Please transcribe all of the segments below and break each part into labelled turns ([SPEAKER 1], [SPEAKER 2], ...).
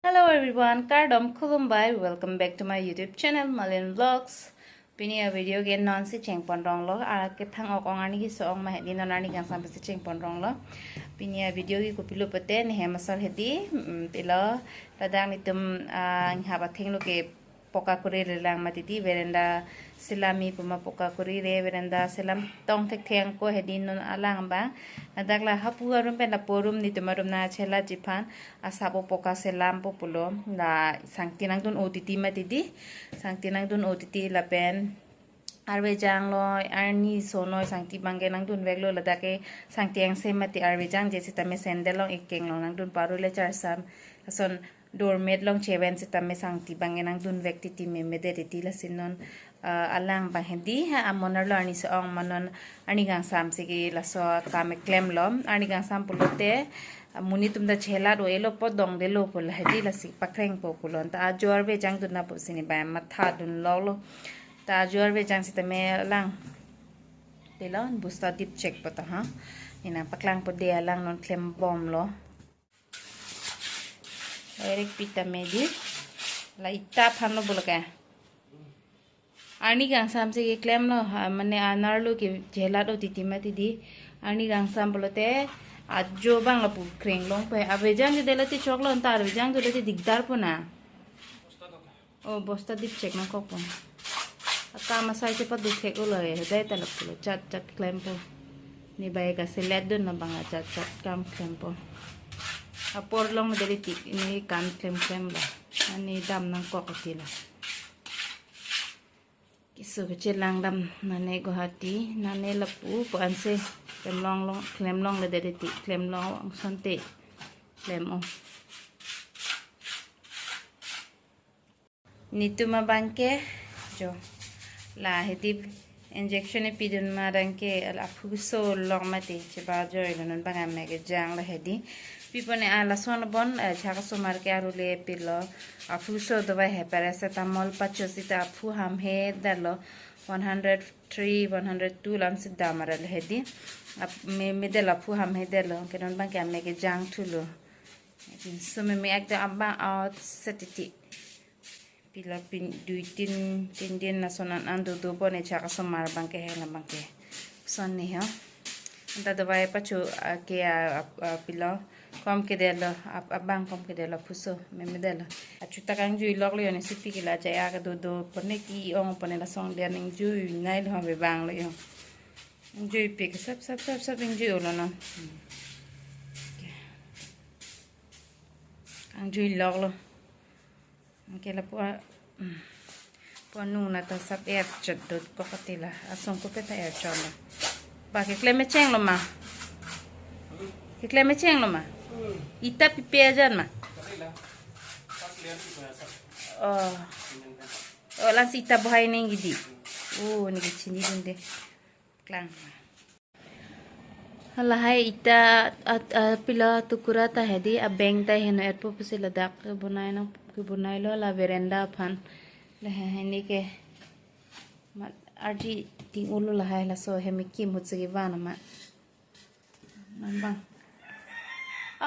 [SPEAKER 1] Hello everyone, Kardom Khulumbai. Welcome back to my YouTube channel Malin Vlogs. Pini video gen non si cheng pondong lo. Ara ke thang ok ong ani ki so ong ma hedi non ani gang sam si cheng pondong lo. Pini video ki ko pilu pate ni he masal hedi pilo ladang nitum ngha ba thing lo ke poka kuri relang matiti veranda silami puma poka kuri re veranda silam tong thek theng ko hedin non alang ba nadakla hapu arum pen la porum ni tumarum na chela jipan asapo poka selam populo la sangtinang dun OTT matiti sangtinang dun OTT la pen arwe jang lo arni sono sangti bangge nang dun veglo la dake sangti ang semati arwe jang jesi tame sendelong ikeng lo nang dun paru le charsam son doormat long cheven si tame sangti bangge nang dun vekti ti me medeti la sinon alang bang hindi ha amonar lo ani so ong manon ani gang sam sigi la so kame klem lo ani gang sam pulote muni tumda chela ro elo podong de lo pol hedi la si pakreng po pulon ta jor be jang dun na pu sini ba matha dun lo ta jor be jang si tame lang delon busta dip check pata ha ina paklang po de lang non klem bom lo Eric pita medi la itta phano bulaka ani gang sam se claim lo mane anar lo ke jela do titi mati di ani gang sam bolote ajo bang la pu kreng long pe avejang de delati choklo anta avejang de delati digdar puna o bosta dip check na ko pun aka masai che pa dukhe ko lo he dai ta lo chat chat claim po ni bai ka select do na bang chat chat kam claim po apor long delati ni kan claim la ani dam nang ko katila kiso kecelang dam nane gohati nane lapu po anse klem long le dereti klem long sante klem o nituma bangke jo la heti injection e pidun marangke al afuso long mate cheba jo ilon bangam me ke jang la hedi pipone ala son bon chaka somar ke arule pilo afuso dawai he paracetamol pachosita afu ham he dalo 103 102 lam sidda maral hedi me dela afu ham he dalo kenon bang ke me ke jang thulo so me ekta abba out setiti pila pin dui tin din na sonan ando do bone chaka somar bang ke he na bang ke son ni ha anta dawai pacho ke pila kom ke delo abang kom ke delo fuso me delo achuta kang jui lok le ne sipi ke la cha ya ka do pone ki ong pone la song de ning jui nai lo be bang lo yo jui pik sap ing jui lo no kang jui lok lo ke la po nu na ta sap er chat do ko katila asong ko pe ta er chola ba ke kleme cheng lo ma ke kleme cheng lo ma ita pipi ajan ma oh lang sita buhay ning gidi ni gicini dinde klang halahai ita pila tukura ta hedi a beng ta heno erpo pusila dak bunai lo la veranda phan la heni ke mat arji ting ulu la hai la so hemi kim hutsi vana ma nambang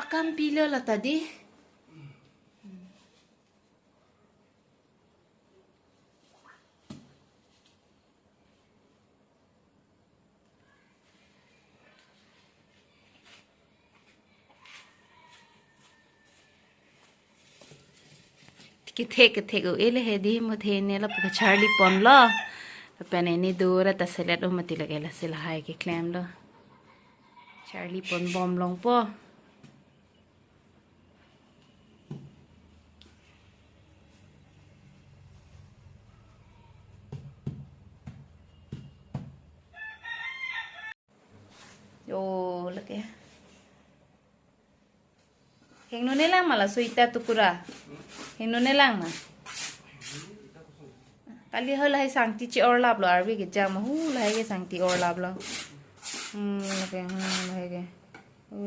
[SPEAKER 1] akan pilo la tadi ke go ele hedi mo thene la puka charlie pon lo pene ni dura ta selet o mati la gela sila hai ke claim lo charlie pon bom long po yo lake heng no nelang mala suita tukura heng no nelang ma kali hola hai sangti chi or lab lo arbi ke jam hu lai ke sangti or lab lo lake lai ke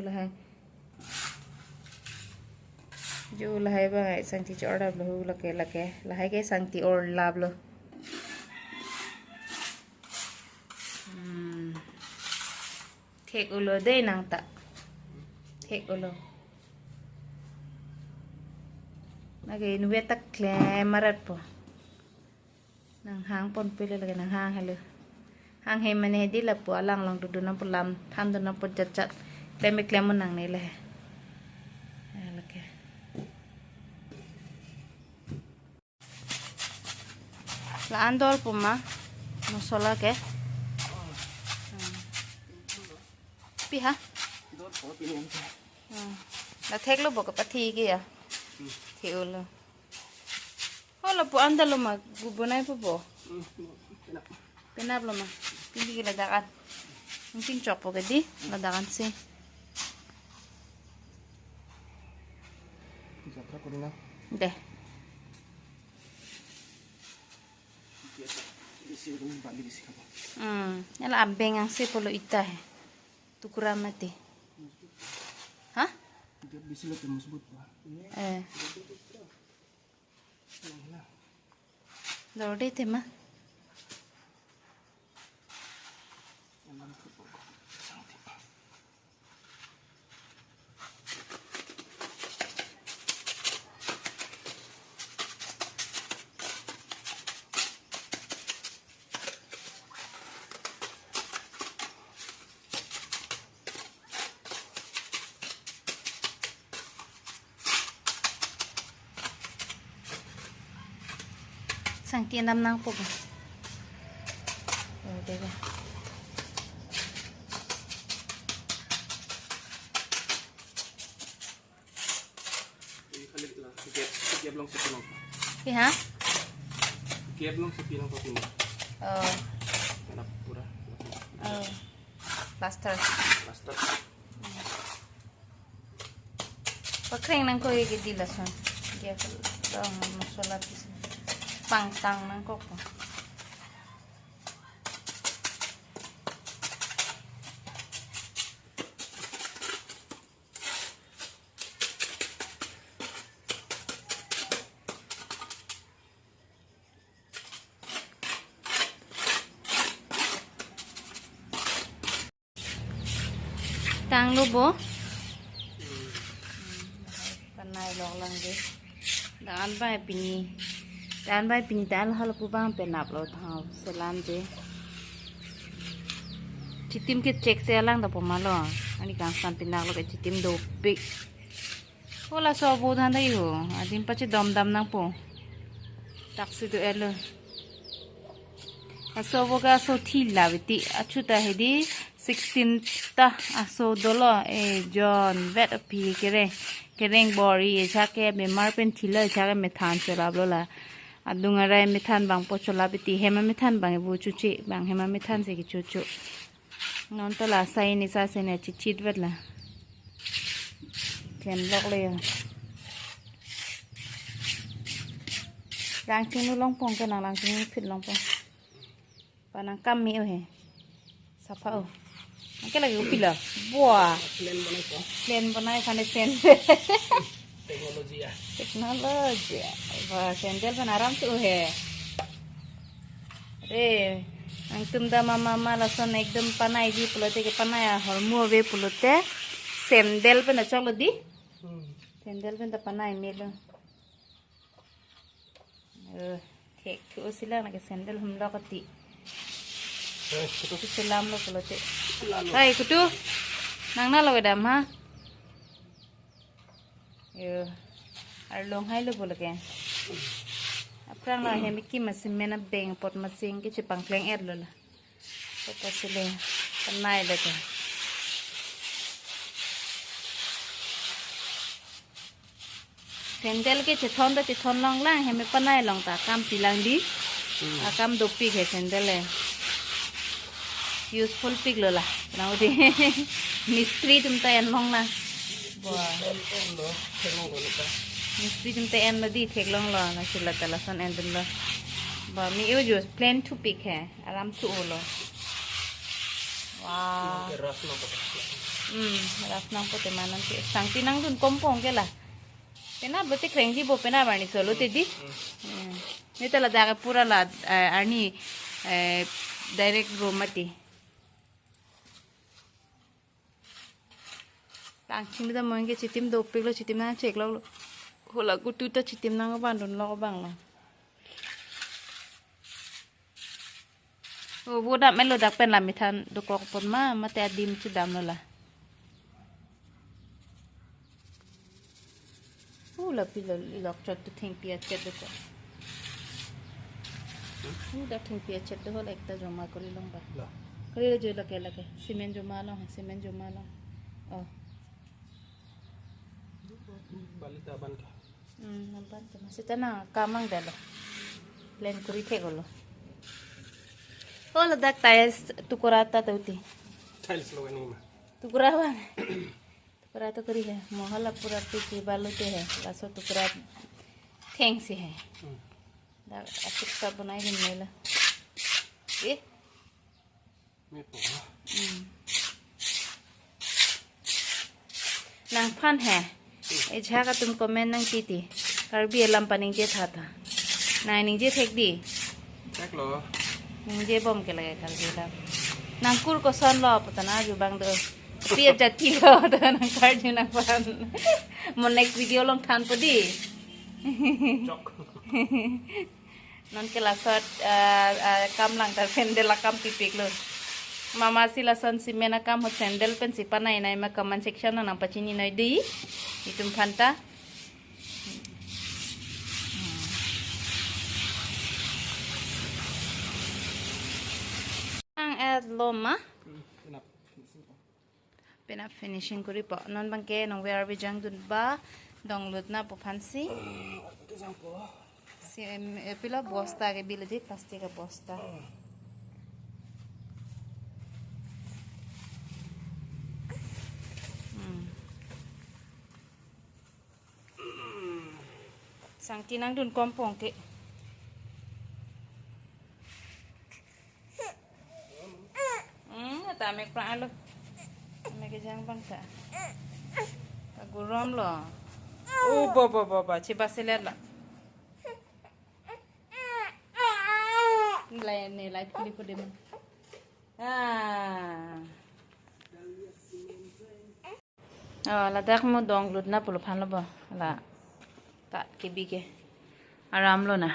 [SPEAKER 1] la hai jo la hai ba sangti chi or lab lo hu lake la hai ke sangti or lab lo thek ulo de nang ta thek ulo Lagi nuwe tak klemarat po. Nang hang pon pili lagi nang hang halu. Hang he mane di la po alang lang dudu nang pulam tham du nang po jat klem nang ni le. Lagi. La andol po ma. Masola ke. Pi ha? La thek lo bok pa thi ki ya. Thiulo. Hola po andalo ma gubunay po po. Pinap lo ma. Pindi ki ladakan. Mungkin chok po gadi ladakan si. Deh. Yala abeng ang si polo ita he. Tukura mati. Hah? Dorde tema. Sang tienam nang po ba? Diba? Ha?
[SPEAKER 2] Keblong sa pinang papino.
[SPEAKER 1] Oh.
[SPEAKER 2] Anak pura.
[SPEAKER 1] Oh. Plaster. Pakreng nang ko yung dilason. Dia ko lang masolat pangtang nang ko. Tang lubo. Panay lok lang deh. Daan ba pini. Daan ba pini daan hal pu bang penap lo thau selam je. Chitim ke check se lang da pomalo. Ani kang san pinak lo ke chitim do pik. Hola so bu than dai ho. Adin pachi dom dam nang po. Taxi do elo. Aso boga so thi laviti achuta hedi 16 ta aso dolo John vet api kereng bori chake me marpen thila chake me than chola blola adunga rai me than bang po chola biti hema me than bang bu chuchi bang hema me than se ki chuchu non to la sai ni sa se ne chichit vet la kem lok le lang ching nu long pong ke nang lang ching phit long pong panang kam mi o he sapa o cái là cái pila buah plan banai khane sen teknologi wah sendal kan aram tuh he re ang tumda mama lason ekdom panai di pulote ke panai hormu ve pulote sendal pe na chalo di sendal pe ta panai melo thek thu sila na ke sendal humla kati kutu selam lo pulote hai kutu nang na lo dam ha yo arlong hai lo puloke aprang la he mikki masim mena beng pot masing ke chipang kleng er lo la to sile panai da ka sendel ke chithon long lang he me panai long ta kam pilang di akam dopi ke sendel le useful pig lo la now di mistri tum ta en long la wah mistri tum ta en lo di thek long lo na sila tala son en dun lo ba mi yo jo plan to pig hai aram tu lo wah ras nang po te manan te sang tinang dun kompong ke la pena bati kreng ji bo pena bani solo te di ni tala daga pura la ani direct ro mati tang chim da monge chitim do piglo chitim na chek lo Hula kutu ta chitim nang ban don lo bang lo. Oh, budak melo dak pen lamitan do kok pon ma te adim chu dam la. Hula pilo ilok chot tu thing pia chet do ko. Dak thing pia chet do hol ekta joma kori long ba.
[SPEAKER 2] Lah.
[SPEAKER 1] Kori le jo lake cement joma long. Oh.
[SPEAKER 2] Balita ban ka.
[SPEAKER 1] Nampan tu masih tanah kamang dah lo. Plan kuri ke golo. Oh, ledak tiles tukurata tu ti.
[SPEAKER 2] Tiles lo ini mah.
[SPEAKER 1] Tukurawan. Tukurata kuri hai. Mohala pura ti balu te hai. Laso tukurat theng si hai. Dah asik sa bunai din nila. Eh?
[SPEAKER 2] Me po.
[SPEAKER 1] Nang pan hai. Eja ka tum comment nang titi. Karbi alam paning je tha tha. Nai ning je thek di.
[SPEAKER 2] Cek lo.
[SPEAKER 1] Ning je bom ke lage karbi lam. Nang kur ko son lo patana ju bang do. Pia jati lo do nang kar ju nang pan. Mon next video long than podi.
[SPEAKER 2] Cok.
[SPEAKER 1] Non ke lasot kam lang tar sendel kam pipik lo. Mama sila son si mena kam hot sandal pen si panai nai ma comment section na nampa chini nai di itum phanta ang ad loma
[SPEAKER 2] Kenap.
[SPEAKER 1] pena finishing kuri po non bangke nong we are bijang dun ba dong lut na po phansi
[SPEAKER 2] Itu sampo.
[SPEAKER 1] si pila bosta ke biladi plastic ka bosta sang tinang dun kompong ke ta mek pra lo mek jang bang ta gurom lo oh ba chiba seler la nilai nilai pilih ko dem la dak mo dong lut na pulu phan lo ba la ta ke bi ke aram lo na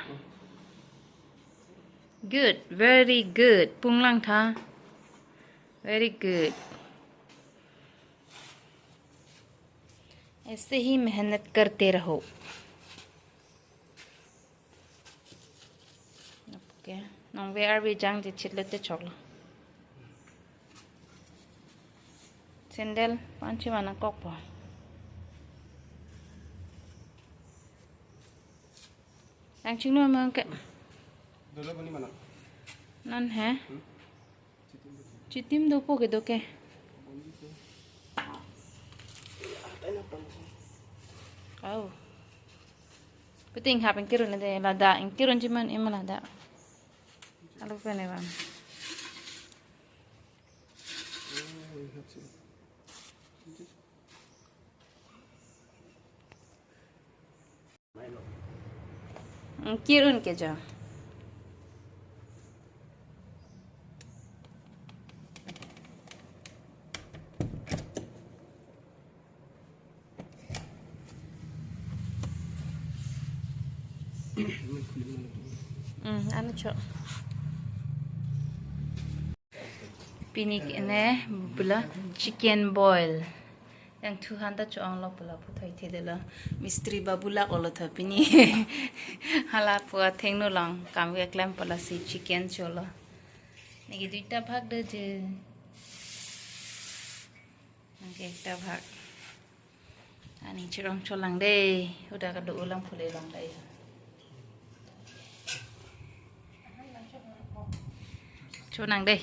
[SPEAKER 1] good very good punglang tha very good ऐसे ही मेहनत करते रहो ओके नong we are we jang je chitlo te choklo sendel panchi mana kok po ang chingno mang ke
[SPEAKER 2] Dulu bani mana?
[SPEAKER 1] nan hai chitim do po ke do ke oh penting hapeng kirun de lada ing kirun jiman imala da alo pene bang kirun ke ja anu cok pini ne bula chicken boil yang Tuhan ta choang lo pula puthai the de la mistri babula ko lo tha pini hala puwa thengno lang kam ge klam pala si chicken cholo negi duita bhag de je ngi ekta bhag ani chirong cholang de uda ka do ulang phule lang dai chỗ nàng đây